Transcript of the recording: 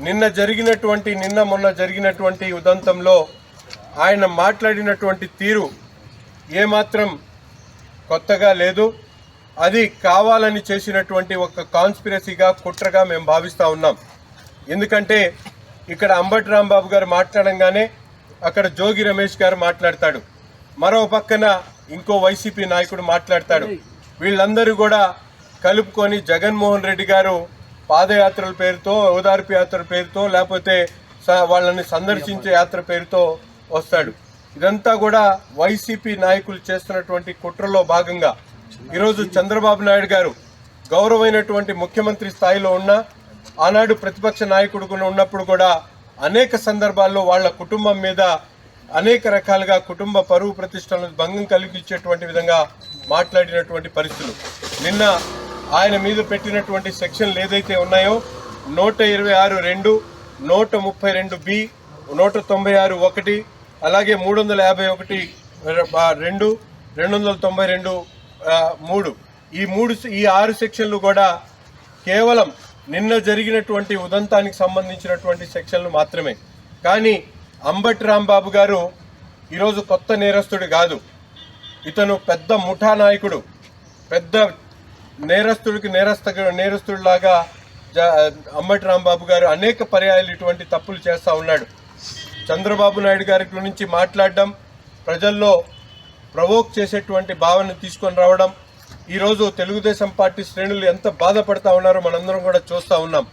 మొన్న జరిగినటువంటి ఉదంతంలో ఆయన మాట్లాడినటువంటి తీరు ఏమాత్రం కొత్తగా లేదు. అది కావాలని చేసినటువంటి ఒక కాన్స్పిరసీగా, కుట్రగా మేము భావిస్తూ ఉన్నాం. ఎందుకంటే ఇక్కడ అంబటి రాంబాబు గారు మాట్లాడంగానే అక్కడ జోగి రమేష్ గారు మాట్లాడతాడు, మరో పక్కన ఇంకో వైసీపీ నాయకుడు మాట్లాడతాడు. వీళ్ళందరూ కూడా కలుపుకొని జగన్మోహన్ రెడ్డి గారు పాదయాత్రల పేరుతో, ఓదార్పు యాత్ర పేరుతో, లేకపోతే వాళ్ళని సందర్శించే యాత్ర పేరుతో వస్తాడు. ఇదంతా కూడా వైసీపీ నాయకులు చేస్తున్నటువంటి కుట్రలో భాగంగా ఈరోజు చంద్రబాబు నాయుడు గారు గౌరవమైనటువంటి ముఖ్యమంత్రి స్థాయిలో ఉన్న, ఆనాడు ప్రతిపక్ష నాయకుడు ఉన్నప్పుడు కూడా అనేక సందర్భాల్లో వాళ్ళ కుటుంబం మీద అనేక రకాలుగా కుటుంబ పరువు ప్రతిష్టలను భంగం కలిగించేటువంటి విధంగా మాట్లాడినటువంటి పరిస్థితులు. నిన్న ఆయన మీద పెట్టినటువంటి సెక్షన్లు ఏదైతే ఉన్నాయో 126(2), 132(b), 196(1), అలాగే 351(2), 292(3) ఈ 6 సెక్షన్లు కూడా కేవలం నిన్న జరిగినటువంటి ఉదంతానికి సంబంధించినటువంటి సెక్షన్లు మాత్రమే. కానీ అంబటి రాంబాబు గారు ఈరోజు కొత్త నేరస్తుడు కాదు. ఇతను పెద్ద ముఠా నాయకుడు, పెద్ద నేరస్తుడిలాగా అంబటి రాంబాబు గారు అనేక పర్యాయాలు ఇటువంటి తప్పులు చేస్తూ ఉన్నాడు. చంద్రబాబు నాయుడు గారి గురించి మాట్లాడడం, ప్రజల్లో ప్రవోక్ చేసేటువంటి భావన తీసుకొని రావడం, ఈరోజు తెలుగుదేశం పార్టీ శ్రేణులు ఎంత బాధపడతా ఉన్నారో మనందరం కూడా చూస్తూ ఉన్నాం.